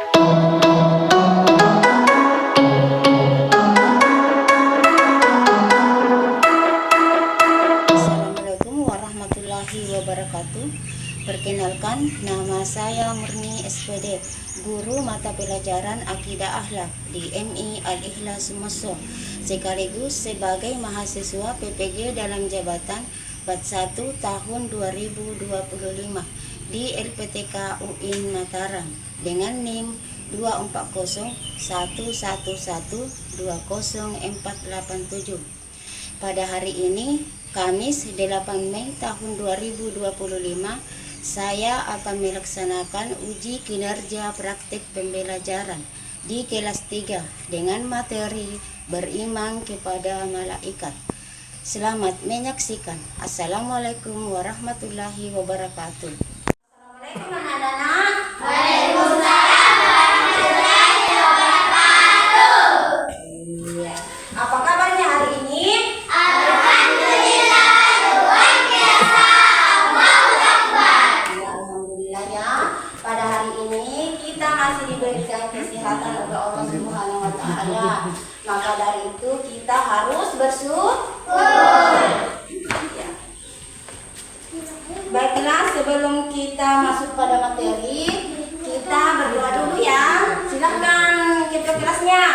Assalamualaikum warahmatullahi wabarakatuh. Perkenalkan, nama saya Murni SPD, guru mata pelajaran Akidah Akhlak di MI Al-Ikhlas Sumoso, sekaligus sebagai mahasiswa PPG dalam jabatan Bat 1 tahun 2025 di LPTK UIN Mataram dengan NIM 24011120487. Pada hari ini, Kamis 8 Mei tahun 2025, saya akan melaksanakan uji kinerja praktik pembelajaran di kelas 3 dengan materi beriman kepada malaikat. Selamat menyaksikan. Assalamualaikum warahmatullahi wabarakatuh. Assalamualaikum anak-anak. Waalaikumsalam warahmatullahi wabarakatuh. Iya. Apa kabarnya hari ini? Alhamdulillah, luar biasa. Allahu Akbar. Ya, alhamdulillah ya. Pada hari ini kita masih diberikan kesehatan oleh Allah Subhanahu wa taala. Maka dari itu kita harus bersyukur. Ya. Baiklah, sebelum kita masuk pada materi, kita berdoa dulu ya. Silakan ketua kelasnya.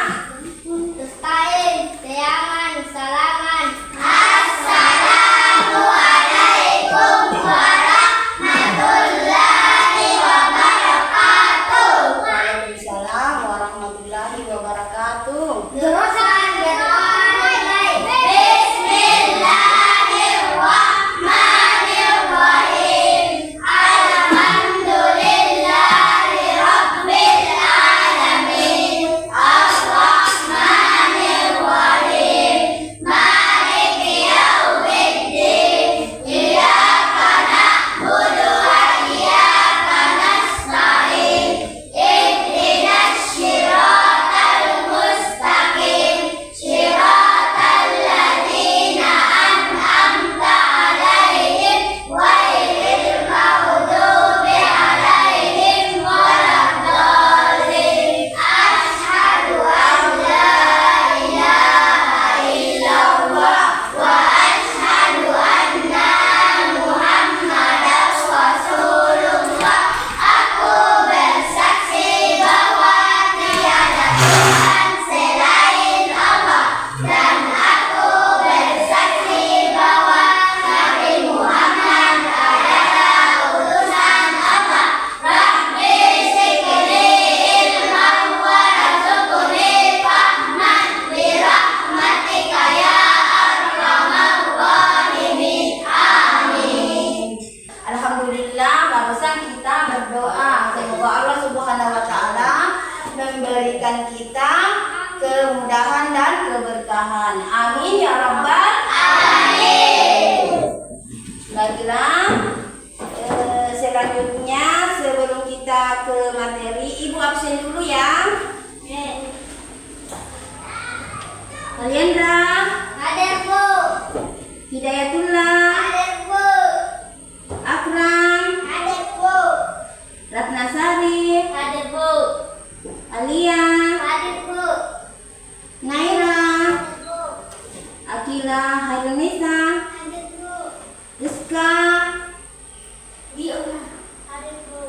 Ustaz, sayaman, salaman. Assalamualaikum warahmatullahi wabarakatuh. Waalaikumsalam warahmatullahi wabarakatuh. Jurusan mulai. Bismillahirrahmanirrahim. Alhamdulillahirabbil alamin. Arrahmanirrahim. Maliki yaumiddin. Iyyaka na'budu wa iyyaka nasta'in. Ihdinas siratal mustaqim. Siratal ladzina an'amta 'alaihim ghairil maghdubi 'alaihim waladdallin. Asyhadu an la ilaha illallah wa asyhadu anna Muhammadar Rasulullah. Aku bersaksi bahwa tiada Tuhan selain Allah, dan aku bersaksi bahwa Nabi Muhammad adalah utusan Allah. Rabbi zidni ilman warzuqni fahman birahmatika ya arhamar rahimin. Amin. Alhamdulillah, barusan kita berdoa semoga Allah Subhanahu wa taala memberikan kita kemudahan dan keberkahan. Amin ya rabbal alamin. Baiklah, selanjutnya sebelum kita ke materi, Ibu absen dulu ya. Aliendra, Hadir Bu. Hidayatullah, Hadir Bu. Akram, Hadir Bu. Ratnasari, Hadir Bu. Alia, Hadir Bu. Naira, Hadir Bu. Akila, Hairunisa, Hadir Bu. Rizka, Diuna. Hadir Bu.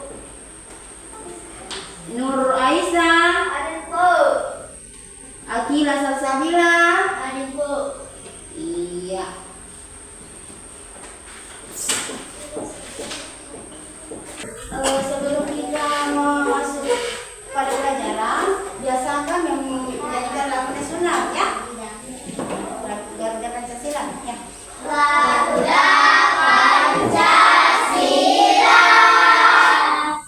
Nur Aisyah, Hadir Bu. Akila Salsabila. Hadir Bu. Iya. Sebelum kita masuk pada pelajaran, biasakan yang menyanyikan lagu nasional ya. Garuda Pancasila ya. Garuda Pancasila,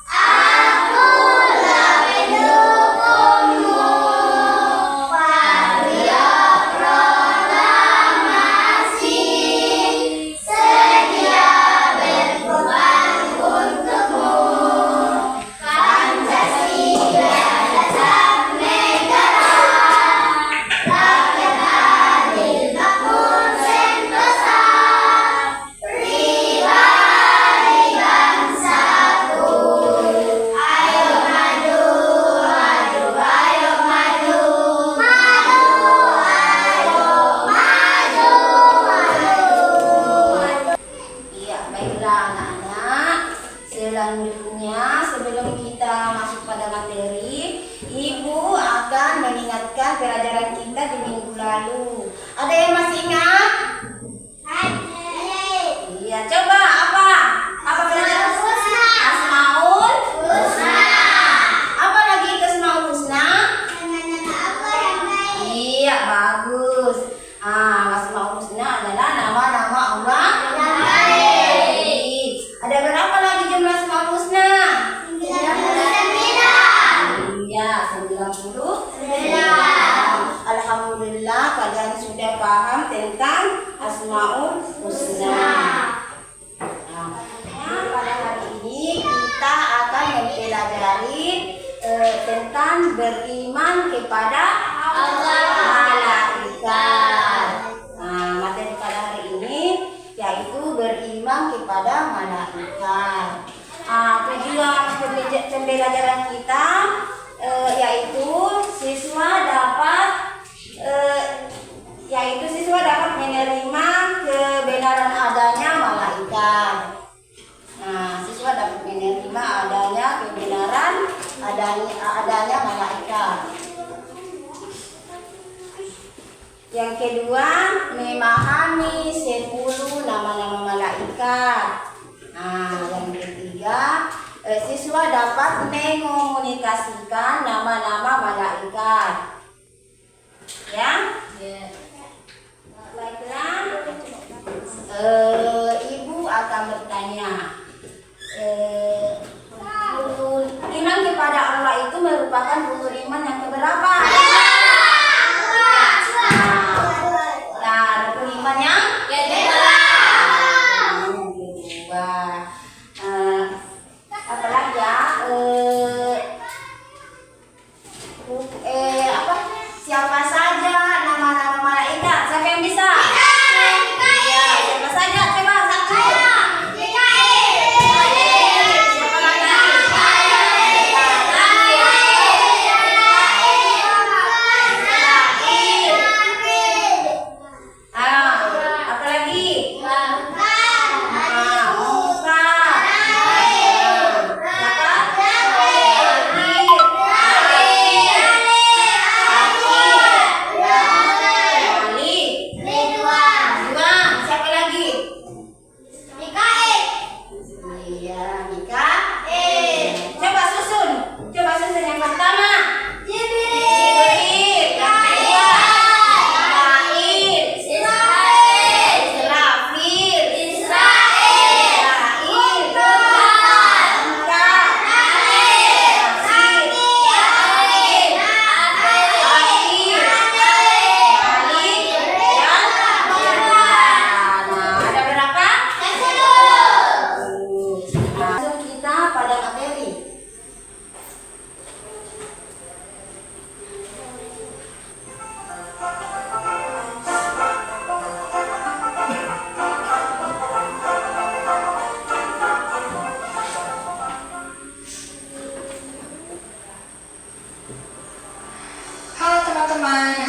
akulah pendukungmu. Patriot materi, Ibu akan mengingatkan pelajaran kita di minggu lalu. Ada yang masih ingat? Iya, coba apa? Apa pelajaran? Asmaul Husna. Apa lagi itu Asmaul Husna? Iya, bagus. Asmaul Husna adalah nama-nama Allah. Ada berapa lagi jumlah Asmaul Husna? 99. Iya, 99. Alhamdulillah kalian sudah paham tentang Asmaul Husna. Pada hari ini kita akan mempelajari tentang beriman kepada Allah, malaikat. Materi pada hari ini yaitu beriman kepada malaikat. Tujuan pembelajaran kita yaitu siswa dapat menerima kebenaran adanya malaikat. Siswa dapat menerima adanya kebenaran adanya malaikat. Yang kedua, memahami 10 nama-nama malaikat. Yang ketiga, siswa dapat mengkomunikasikan nama-nama malaikat. Ya? Baiklah. Ibu akan bertanya. Iman kepada Allah itu merupakan rukun iman yang keberapa? Rukun iman yang kedua. Apalagi ya? Siapa saja nama-nama malaikat? Siapa yang bisa? Iya, siapa saja? Coba satu.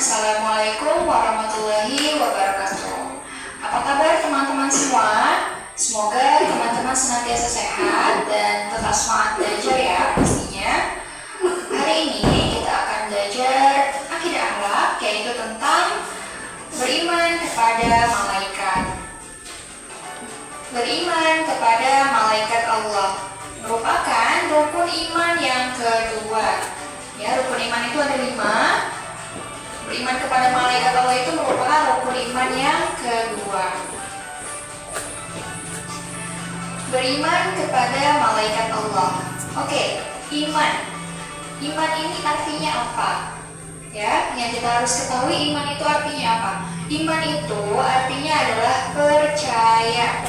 Assalamualaikum warahmatullahi wabarakatuh. Apa kabar teman-teman semua? Semoga teman-teman senantiasa sehat dan tetap semangat belajar ya pastinya. Hari ini kita akan belajar akidah akhlak, yaitu tentang beriman kepada malaikat. Beriman kepada malaikat Allah merupakan rukun iman yang kedua. Ya, rukun iman itu ada 5. Beriman kepada malaikat Allah itu merupakan rukun iman yang kedua. Beriman kepada malaikat Allah. Oke, iman. Iman ini artinya apa? Ya, yang kita harus ketahui iman itu artinya apa? Iman itu artinya adalah percaya.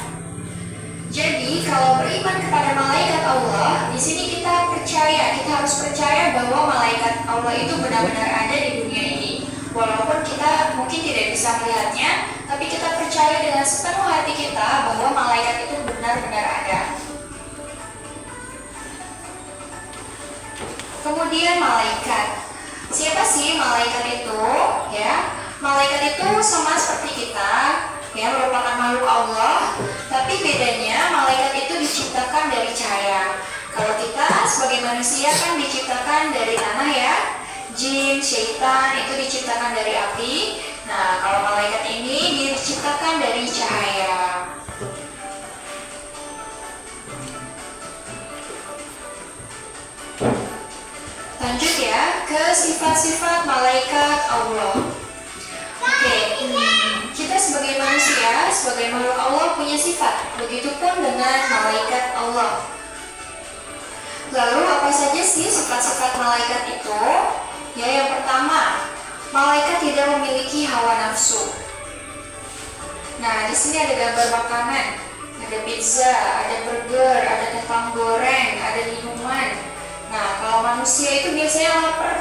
Jadi kalau beriman kepada malaikat Allah, di sini kita percaya, kita harus percaya bahwa malaikat Allah itu benar-benar ada di dunia ini. Walaupun kita mungkin tidak bisa melihatnya, tapi kita percaya dengan sepenuh hati kita bahwa malaikat itu benar-benar ada. Kemudian malaikat. Siapa sih malaikat itu? Ya, malaikat itu sama seperti kita, ya, merupakan makhluk Allah, tapi bedanya malaikat itu diciptakan dari cahaya. Kalau kita sebagai manusia kan diciptakan dari tanah ya. Jin, syaitan itu diciptakan dari api. Nah, kalau malaikat ini diciptakan dari cahaya. Lanjut ya ke sifat-sifat malaikat Allah. Oke, kita sebagai manusia, sebagai makhluk Allah punya sifat. Begitupun dengan malaikat Allah. Lalu apa saja sih sifat-sifat malaikat itu? Ya, yang pertama, malaikat tidak memiliki hawa nafsu. Nah, di sini ada gambar makanan, ada pizza, ada burger, ada kentang goreng, ada minuman. Nah, kalau manusia itu biasanya lapar.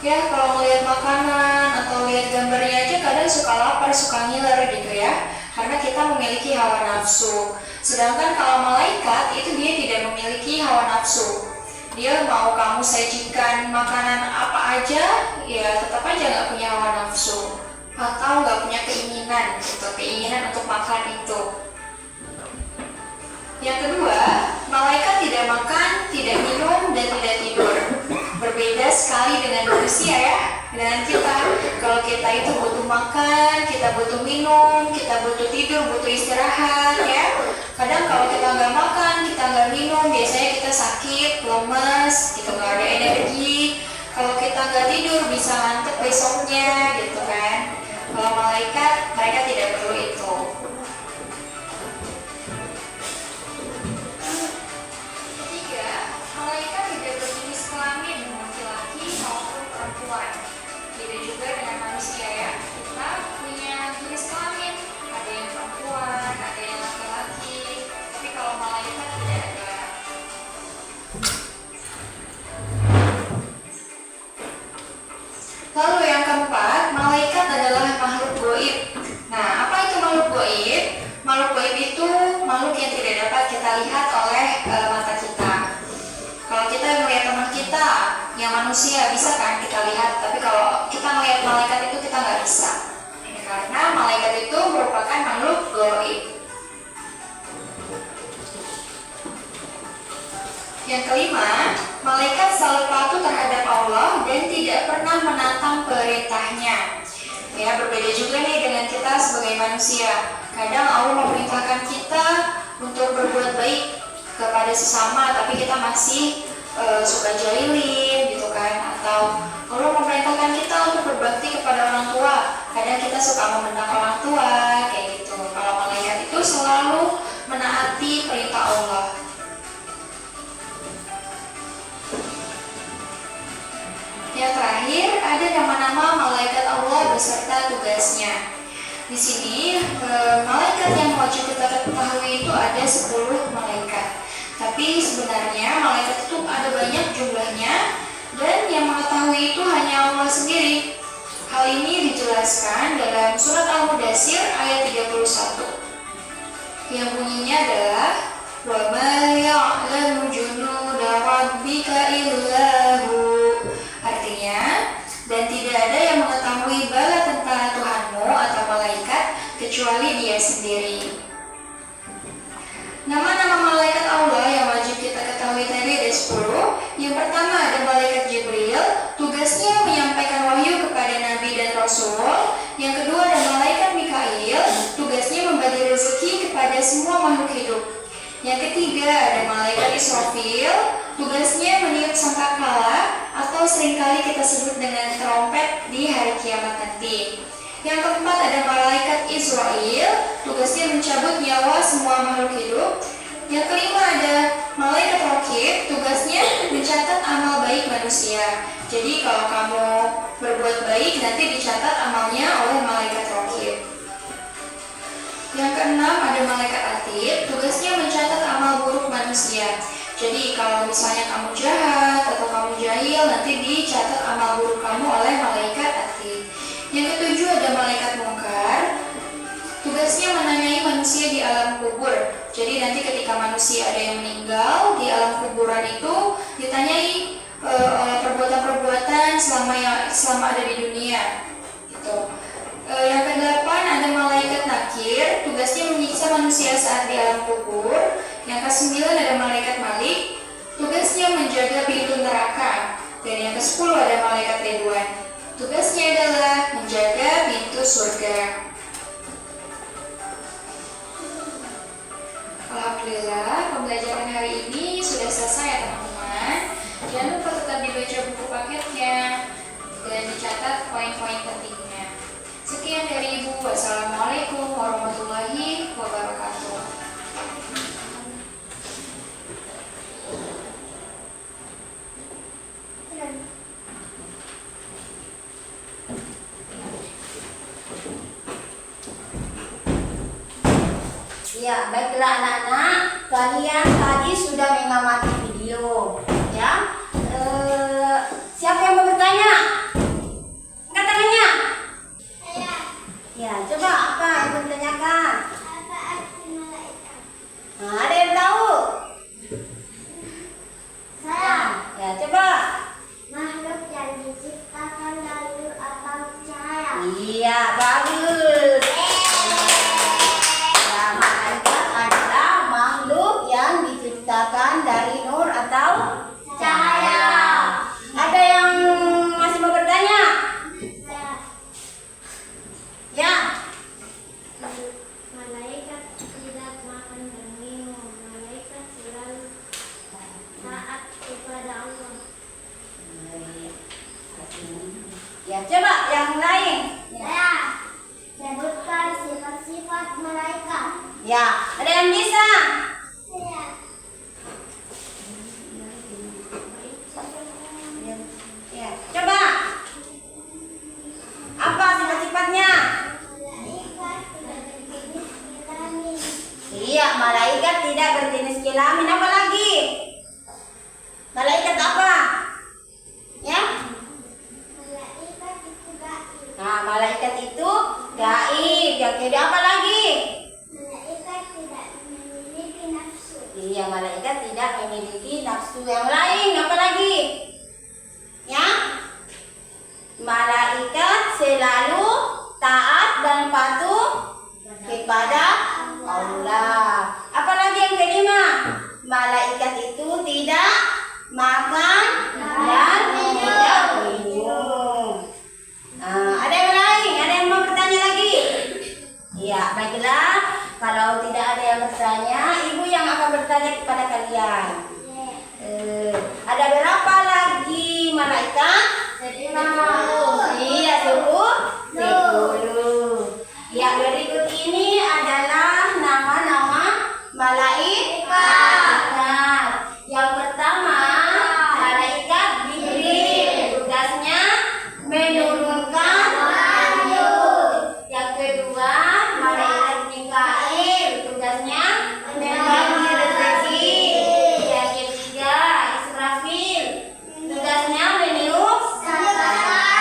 Ya, kalau melihat makanan atau lihat gambarnya aja kadang suka lapar, suka ngiler gitu ya. Karena kita memiliki hawa nafsu. Sedangkan kalau malaikat itu dia tidak memiliki hawa nafsu. Dia mau kamu sajikan makanan apa aja, ya tetap aja nggak punya hawa nafsu atau nggak punya keinginan gitu, keinginan untuk makan itu. Yang kedua, malaikat tidak makan, tidak minum, dan tidak tidur. Berbeda sekali dengan manusia ya, dengan kita. Kalau kita itu butuh makan, kita butuh minum, kita butuh tidur, butuh istirahat ya. Kadang kalau kita nggak makan, kita nggak minum, biasanya kita sakit, lemes, gitu nggak ada energi. Kalau kita nggak tidur bisa ngantuk besoknya gitu kan. Kalau malaikat, mereka tidak perlu itu. Ketiga, malaikat tidak berjenis kelamin laki-laki maupun perempuan. Beda juga dengan manusia ya. Kita punya jenis kelamin, ada yang perempuan, ada yang laki-laki. Tapi kalau malaikat tidak ada. Lalu yang keempat, malaikat adalah makhluk gaib. Nah, apa itu makhluk gaib? Makhluk gaib itu makhluk yang tidak dapat kita lihat oleh mata kita. Kalau kita melihat teman kita yang manusia bisa kan kita lihat, tapi kalau kita melihat malaikat itu kita nggak bisa. Karena malaikat itu merupakan makhluk gaib. Yang kelima, malaikat selalu patuh terhadap Allah dan tidak pernah menantang perintahnya. Ya, berbeda juga nih dengan kita sebagai manusia. Kadang Allah memerintahkan kita untuk berbuat baik kepada sesama, tapi kita masih suka jahilin gitu kan. Atau Allah memerintahkan kita untuk berbakti kepada orang tua, kadang kita suka memendam orang tua, kayak gitu. Kalau malaikat itu selalu menaati perintah Allah. Yang terakhir, ada nama-nama malaikat Allah beserta tugasnya. Di sini, malaikat yang wajib kita ketahui itu ada 10 malaikat. Tapi sebenarnya malaikat itu ada banyak jumlahnya dan yang mengetahui itu hanya Allah sendiri. Hal ini dijelaskan dalam surat Al-Mudaththir ayat 31. Yang bunyinya adalah wa ma ya'lamu junuda rabbika illa hu. Artinya, dan tidak ada yang mengetahui bala tentara Tuhanmu atau malaikat kecuali Dia sendiri. Nama-nama malaikat Allah yang wajib kita ketahui tadi ada 10. Yang pertama ada malaikat Jibril, tugasnya menyampaikan wahyu kepada Nabi dan Rasul. Yang kedua ada malaikat Mikail, tugasnya membagi rezeki kepada semua makhluk hidup. Yang ketiga ada malaikat Israfil, tugasnya meniup sangkakala atau seringkali kita sebut dengan trompet di hari kiamat nanti. Yang keempat ada malaikat Israel, tugasnya mencabut nyawa semua makhluk hidup. Yang kelima ada malaikat Raqib, tugasnya mencatat amal baik manusia. Jadi kalau kamu berbuat baik nanti dicatat amalnya oleh malaikat Raqib. Yang keenam ada malaikat Atid, tugasnya mencatat amal buruk manusia. Jadi kalau misalnya kamu jahat atau kamu jahil, nanti dicatat amal buruk kamu oleh malaikat Atid. Yang ketujuh ada malaikat Munkar, tugasnya menanyai manusia di alam kubur. Jadi nanti ketika manusia ada yang meninggal di alam kuburan itu ditanyai oleh perbuatan-perbuatan selama ada di dunia. Gitu. Yang kedelapan ada malaikat Nakir, tugasnya menyiksa manusia saat di alam kubur. Yang kesembilan ada malaikat Malik, Tugasnya menjaga pintu neraka. Dan yang ke-10 ada malaikat Ridwan. Tugasnya adalah menjaga pintu surga. Alhamdulillah, pembelajaran hari ini sudah selesai ya teman-teman. Jangan lupa tetap dibaca buku paketnya dan dicatat poin-poin pentingnya. Sekian dari Ibu. Wassalamualaikum warahmatullahi wabarakatuh. Ya, baiklah anak-anak, kalian tadi sudah mengamati video, ya. Siapa yang mau bertanya? Angkat tangannya. Saya. Ya, coba apa yang bertanyakan? Apa arti malaikat? Nah, ada yang tahu? Saya. Ya, coba. Makhluk yang diciptakan dari nur atau cahaya. Iya, bagus. Ya, malaikat adalah makhluk yang diciptakan dari nur atau cahaya. Ada yang masih mau bertanya? Saya. Ya. Malaikat tidak makan dan minum. Malaikat selalu taat kepada Allah. Ya, coba yang lain. Saya. Sebutkan sifat-sifat malaikat. Ya, ada yang bisa? Saya. Ya, coba. Apa sifat-sifatnya? Malaikat tidak berjenis kelamin. Iya, malaikat tidak berjenis kelamin. Apa lagi? Malaikat apa? Ya? Malaikat itu gaib. Nah, malaikat itu gaib. Yang kedua apa lagi? Malaikat tidak memiliki nafsu. Iya, malaikat tidak memiliki nafsu. Yang lain apa lagi? Ya? Malaikat selalu taat dan patuh kepada Allah. Apalagi yang kelima? Malaikat itu tidak makan dan tidak minum. Nah, ada yang lain? Ada yang mau bertanya lagi? Ya, baiklah. Kalau tidak ada yang bertanya, ibu yang akan bertanya kepada kalian. Ada berapa lagi malaikat? 10. Iya, 10. Yang berikut ini adalah nama-nama malaikat. Yang pertama, malaikat Jibril. Tugasnya menurunkan wahyu. Yang kedua, malaikat Mikail. Tugasnya membagi rezeki. Yang ketiga, Israfil. Tugasnya meniup sangkakala.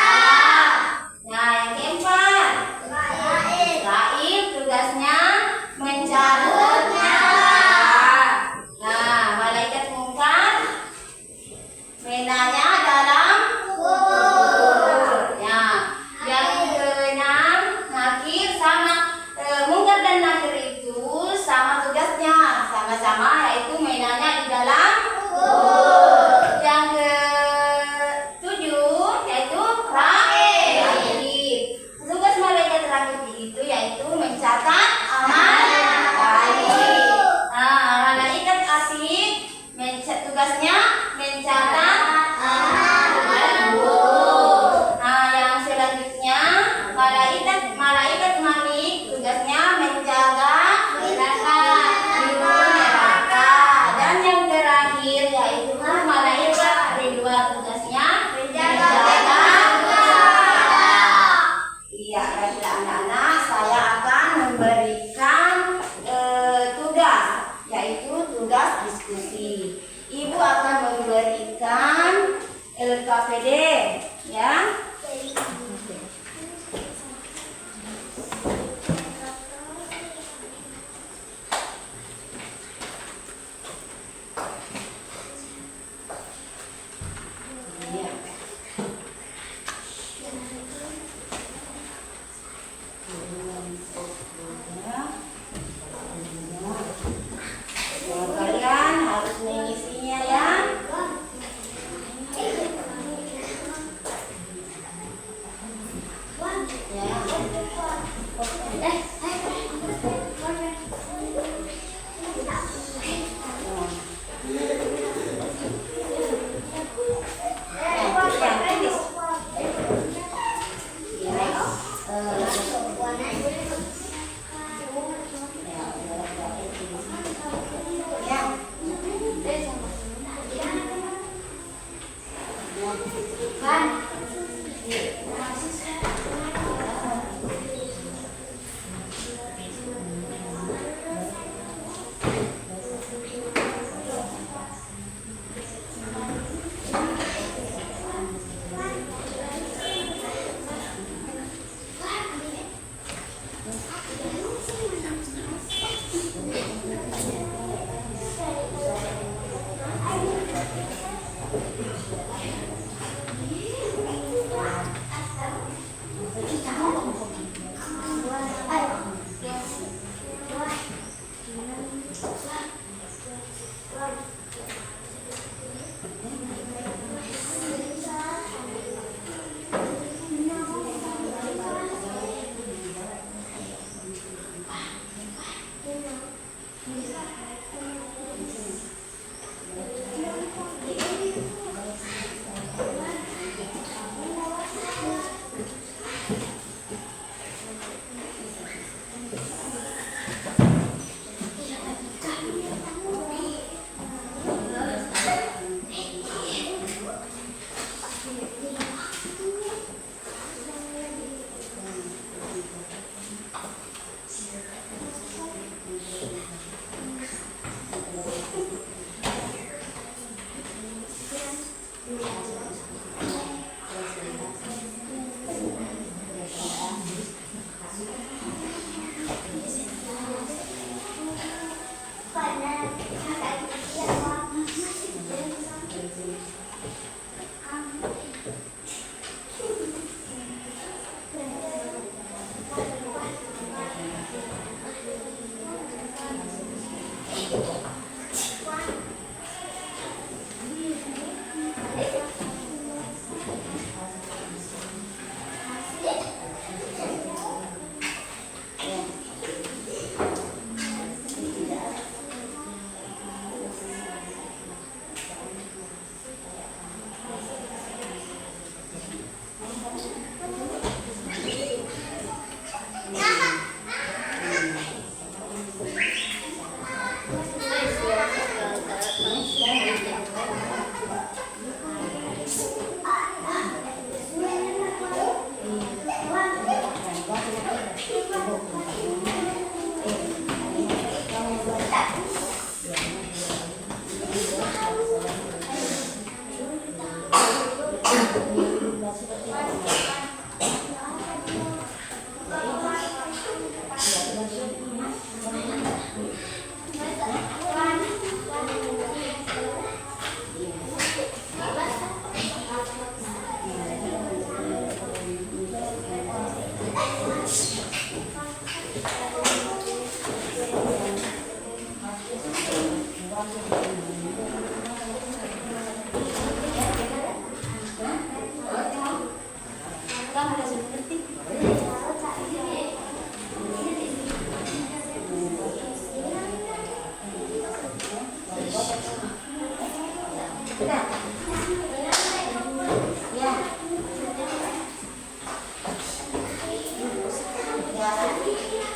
seperti ini.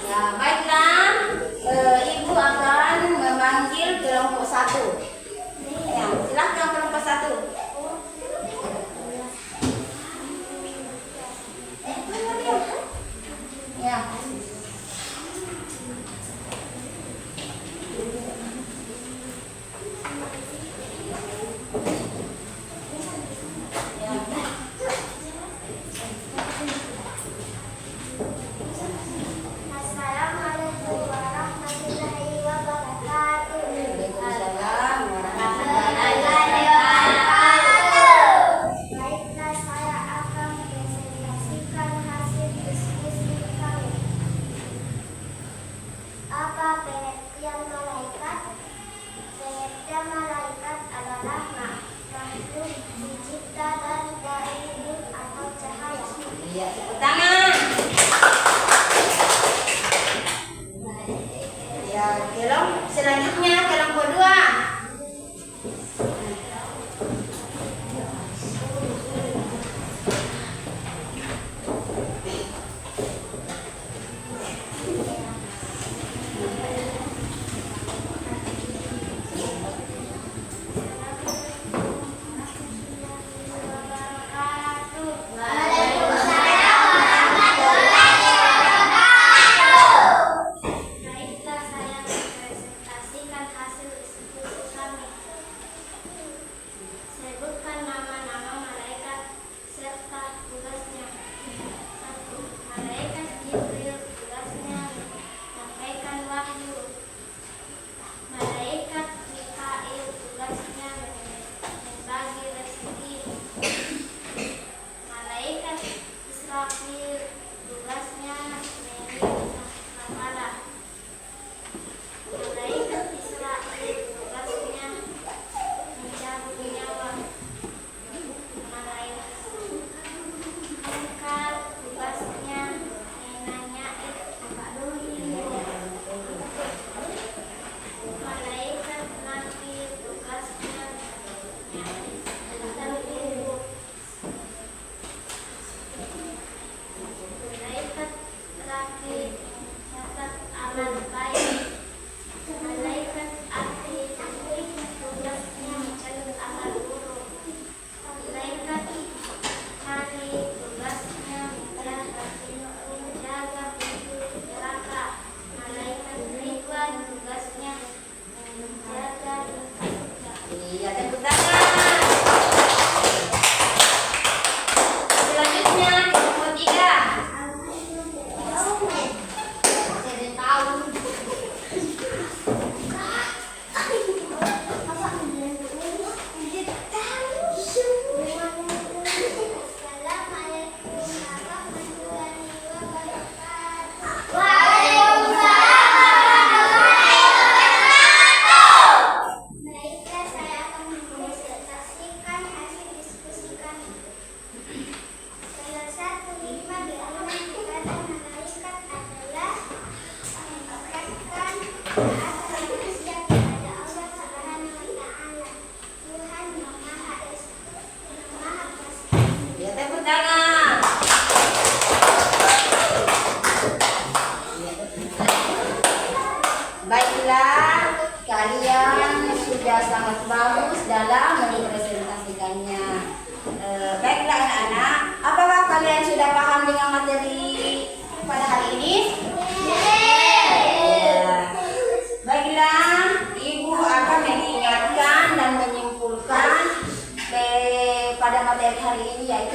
Ya, baiklah. Ibu akan memanggil kelompok 1. Ya, silakan kelompok 1. Ya. Assalamualaikum warahmatullahi wabarakatuh. Waalaikumsalam warahmatullahi Baiklah, saya akan presentasikan hasil diskusi kami. Apa pengertian malaikat? Pengertian malaikat adalah makhluk dicipta dari nur atau cahaya. Ya, tepuk tangan. Ya, selanjutnya kelompok 2. Baiklah, saya mempresentasikan hasil diskusi kami. Sebutkan nama-nama malaikat serta tugasnya. 1. Malaikat Jibril, tugasnya menyampaikan wahyu. Malaikat Mikail, tugasnya membagi rezeki. Malaikat Israfil, tugasnya meniup kepala. Malaikat Israel, tugasnya mencabut nyawa. Malaikat Munkar, tugasnya menanyai kepadanya. Malaikat Nakir, tugasnya menanyai tentang hidup. Malaikat Rakib, mencatat amal baik. Malaikat Atid, tugasnya mencatat amal buruk. Malaikat Hari, tugasnya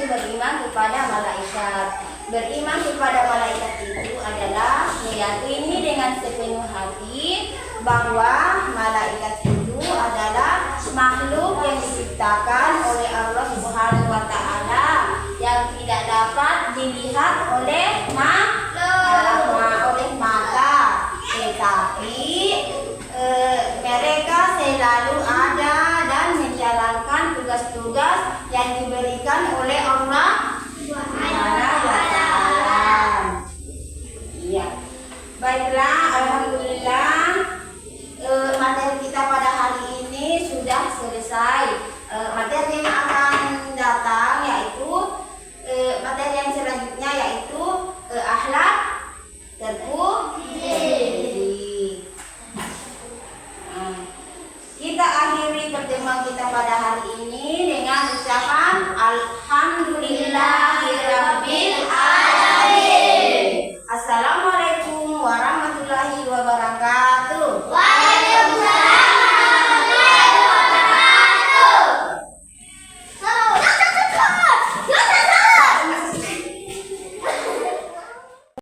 yaitu beriman kepada malaikat. Beriman kepada malaikat itu adalah meyakini dengan sepenuh hati bahwa malaikat itu adalah makhluk yang diciptakan oleh Allah Subhanahu wa taala yang tidak dapat dilihat oleh mata, tetapi mereka selalu ada dan menjalankan tugas-tugas yang diberikan oleh Allah Subhanahu wa taala. Iya. Baiklah, alhamdulillah materi kita pada hari ini sudah selesai. Materi yang akan datang yaitu materi yang selanjutnya yaitu akhlak terpuji. Kita akhiri pertemuan kita pada hari